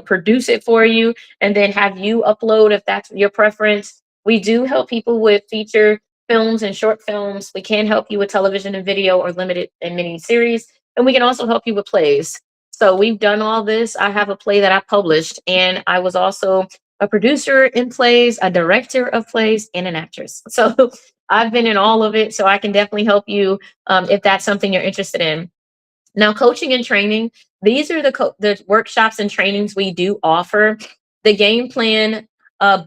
produce it for you and then have you upload if that's your preference. We do help people with feature films and short films. We can help you with television and video or limited and mini series. And we can also help you with plays. So we've done all this. I have a play that I published, and I was also a producer in plays, a director of plays, and an actress. So I've been in all of it. So I can definitely help you if that's something you're interested in. Now, coaching and training, these are the workshops and trainings we do offer. The game plan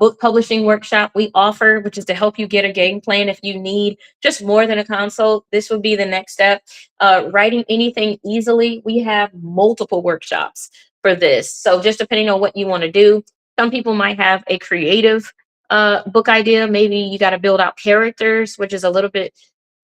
book publishing workshop we offer, which is to help you get a game plan if you need just more than a consult. This would be the next step. Writing anything easily, we have multiple workshops for this. So just depending on what you want to do, some people might have a creative book idea. Maybe you got to build out characters, which is a little bit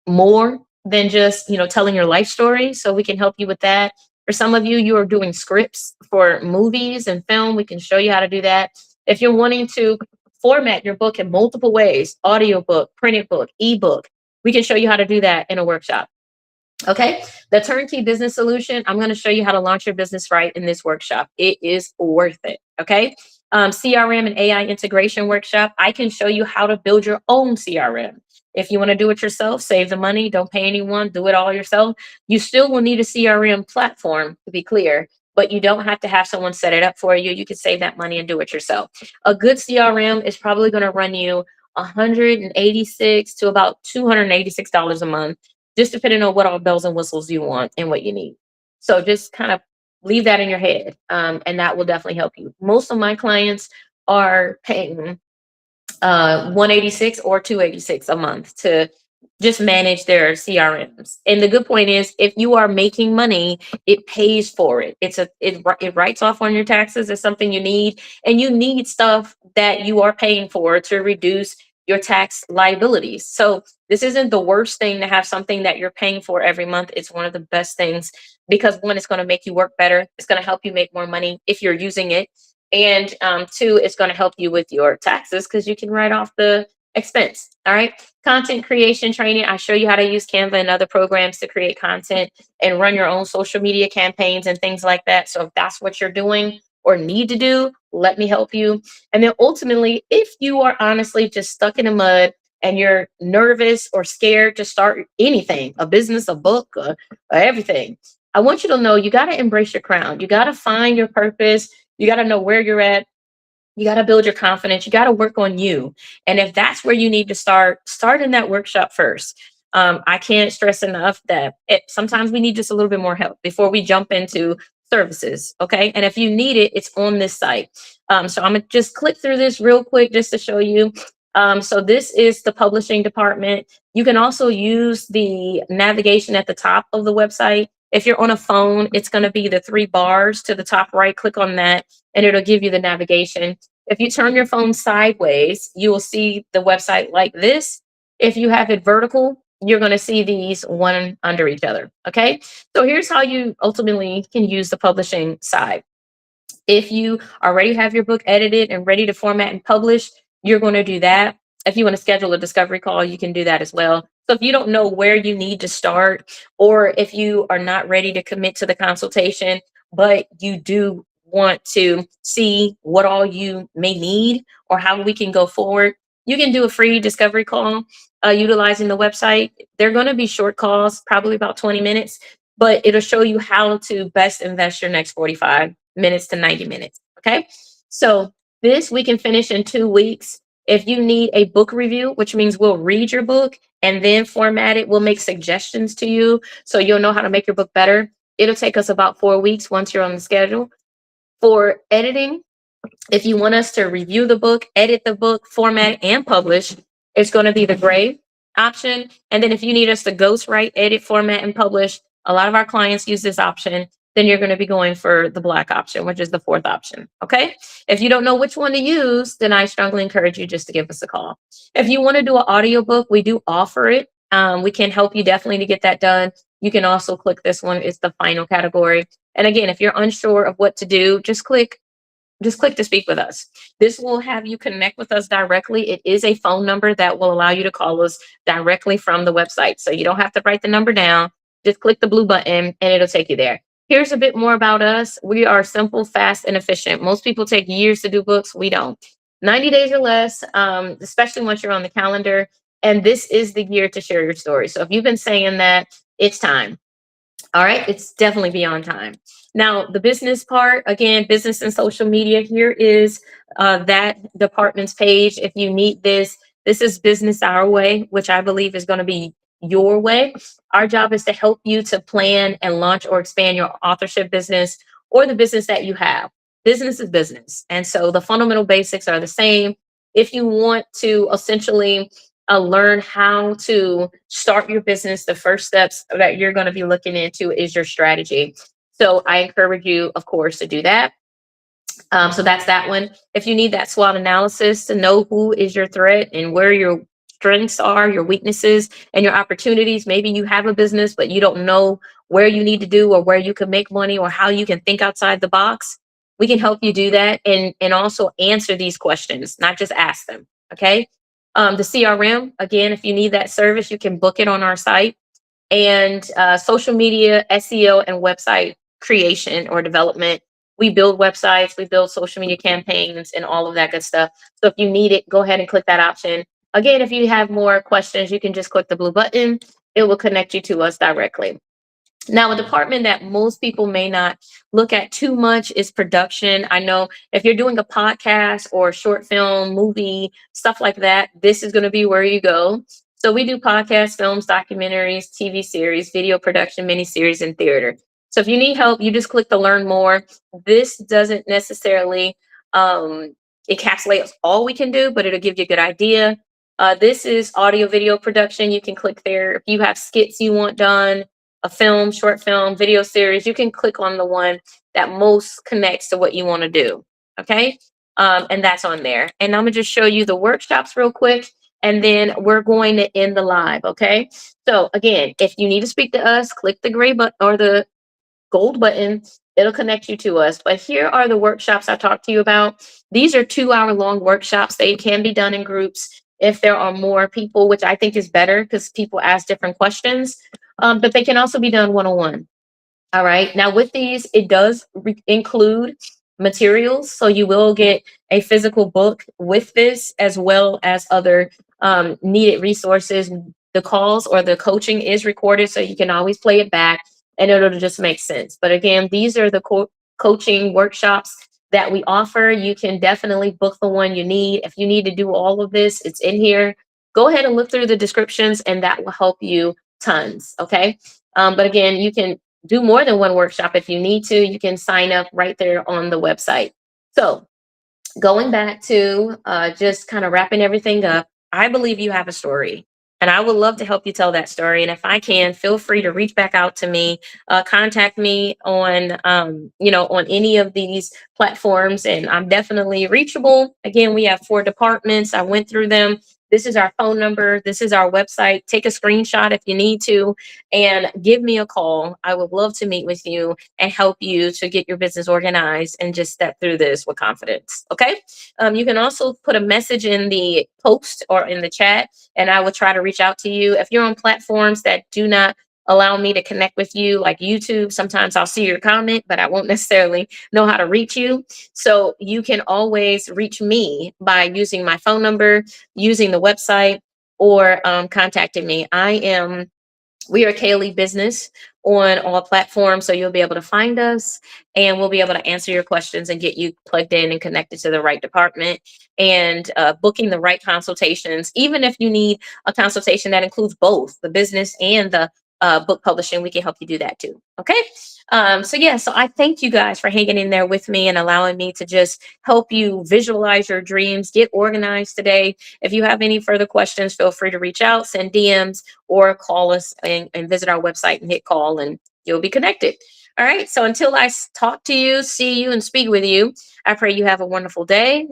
more than just telling your life story, so we can help you with that. For some of you, you are doing scripts for movies and film, we can show you how to do that. If you're wanting to format your book in multiple ways, audiobook, printed book, ebook, we can show you how to do that in a workshop. Okay, the turnkey business solution, I'm going to show you how to launch your business right in this workshop. It is worth it. Okay, CRM and AI integration workshop, I can show you how to build your own CRM. If you want to do it yourself, save the money, don't pay anyone, do it all yourself. You still will need a CRM platform, to be clear, but you don't have to have someone set it up for you. You can save that money and do it yourself. A good CRM is probably going to run you 186 to about $286 a month, just depending on what all bells and whistles you want and what you need. So just kind of leave that in your head, and that will definitely help you. Most of my clients are paying 186 or 286 a month to just manage their CRMs. And the good point is, if you are making money, it pays for it. It writes off on your taxes. It's something you need, and you need stuff that you are paying for to reduce your tax liabilities. So this isn't the worst thing to have something that you're paying for every month. It's one of the best things because one, it's going to make you work better. It's going to help you make more money if you're using it. And two, it's going to help you with your taxes because you can write off the expense. All right. Content creation training. I show you how to use Canva and other programs to create content and run your own social media campaigns and things like that. So if that's what you're doing or need to do, let me help you. And then ultimately, if you are honestly just stuck in the mud and you're nervous or scared to start anything, a business, a book, everything, I want you to know you got to embrace your crown. You got to find your purpose. You got to know where you're at. You got to build your confidence. You got to work on you. And if that's where you need to start in that workshop first. I can't stress enough that sometimes we need just a little bit more help before we jump into services. Okay. And if you need it, it's on this site. So I'm going to just click through this real quick just to show you. So this is the publishing department. You can also use the navigation at the top of the website. If you're on a phone, it's going to be the 3 bars to the top right. Click on that and it'll give you the navigation. If you turn your phone sideways, you will see the website like this. If you have it vertical, you're going to see these one under each other. Okay. So here's how you ultimately can use the publishing side. If you already have your book edited and ready to format and publish, you're going to do that. If you want to schedule a discovery call, you can do that as well. So if you don't know where you need to start, or if you are not ready to commit to the consultation, but you do want to see what all you may need or how we can go forward, you can do a free discovery call utilizing the website. They're going to be short calls, probably about 20 minutes, but it'll show you how to best invest your next 45 minutes to 90 minutes. Okay. So this we can finish in 2 weeks. If you need a book review, which means we'll read your book and then format it, we'll make suggestions to you so you'll know how to make your book better. It'll take us about 4 weeks once you're on the schedule. For editing, if you want us to review the book, edit the book, format, and publish, it's going to be the gray option. And then if you need us to ghostwrite, edit, format, and publish, a lot of our clients use this option. Then you're going to be going for the black option, which is the 4th option. Okay. If you don't know which one to use, then I strongly encourage you just to give us a call. If you want to do an audiobook, we do offer it. We can help you definitely to get that done. You can also click this one. It's the final category. And again, if you're unsure of what to do, just click to speak with us. This will have you connect with us directly. It is a phone number that will allow you to call us directly from the website. So you don't have to write the number down. Just click the blue button and it'll take you there. Here's a bit more about us. We are simple, fast, and efficient. Most people take years to do books. We don't. 90 days or less, especially once you're on the calendar. And this is the year to share your story. So if you've been saying that, it's time. All right, it's definitely beyond time. Now, the business part, again, business and social media, here is that department's page. If you need this, this is Business Our Way, which I believe is going to be your way. Our job is to help you to plan and launch or expand your authorship business or the business that you have. Business is business. And so the fundamental basics are the same. If you want to essentially learn how to start your business, the first steps that you're going to be looking into is your strategy. So I encourage you, of course, to do that. So that's that one. If you need that SWOT analysis to know who is your threat and where your strengths are, your weaknesses, and your opportunities, maybe you have a business, but you don't know where you need to do or where you can make money or how you can think outside the box, we can help you do that and also answer these questions, not just ask them. Okay. The CRM, again, if you need that service, you can book it on our site. And social media, SEO, and website creation or development. We build websites, we build social media campaigns, and all of that good stuff. So if you need it, go ahead and click that option. Again, if you have more questions, you can just click the blue button. It will connect you to us directly. Now, a department that most people may not look at too much is production. I know if you're doing a podcast or a short film, movie, stuff like that, this is going to be where you go. So we do podcasts, films, documentaries, TV series, video production, miniseries, and theater. So if you need help, you just click the learn more. This doesn't necessarily encapsulate all we can do, but it'll give you a good idea. This is audio video production. You can click there. If you have skits you want done, a film, short film, video series, you can click on the one that most connects to what you want to do. Okay. And that's on there. And I'm going to just show you the workshops real quick. And then we're going to end the live. Okay. So again, if you need to speak to us, click the gray button or the gold button. It'll connect you to us. But here are the workshops I talked to you about. These are 2-hour long workshops. They can be done in groups if there are more people, which I think is better because people ask different questions. But they can also be done one-on-one. All right. Now with these, it does include materials. So you will get a physical book with this, as well as other needed resources. The calls or the coaching is recorded, so you can always play it back and it'll just make sense. But again, these are the coaching workshops that we offer. You can definitely book the one you need. If you need to do all of this, it's in here. Go ahead and look through the descriptions, and that will help you tons. Okay. But again, you can do more than one workshop if you need to. You can sign up right there on the website. So, going back to just kind of wrapping everything up, I believe you have a story. And I would love to help you tell that story. And if I can, feel free to reach back out to me, contact me on, on any of these platforms. And I'm definitely reachable. Again, we have 4 departments. I went through them. This is our phone number. This is our website. Take a screenshot if you need to and give me a call. I would love to meet with you and help you to get your business organized and just step through this with confidence. Okay. You can also put a message in the post or in the chat, and I will try to reach out to you. If you're on platforms that do not allow me to connect with you, like YouTube, sometimes I'll see your comment, but I won't necessarily know how to reach you. So you can always reach me by using my phone number, using the website, or contacting me. We are Kaylee Business on all platforms, so you'll be able to find us, and we'll be able to answer your questions and get you plugged in and connected to the right department, and booking the right consultations. Even if you need a consultation that includes both the business and the book publishing, we can help you do that too. Okay. So I thank you guys for hanging in there with me and allowing me to just help you visualize your dreams, get organized today. If you have any further questions, feel free to reach out, send DMs, or call us and visit our website and hit call, and you'll be connected. All right. So until I talk to you, see you, and speak with you, I pray you have a wonderful day.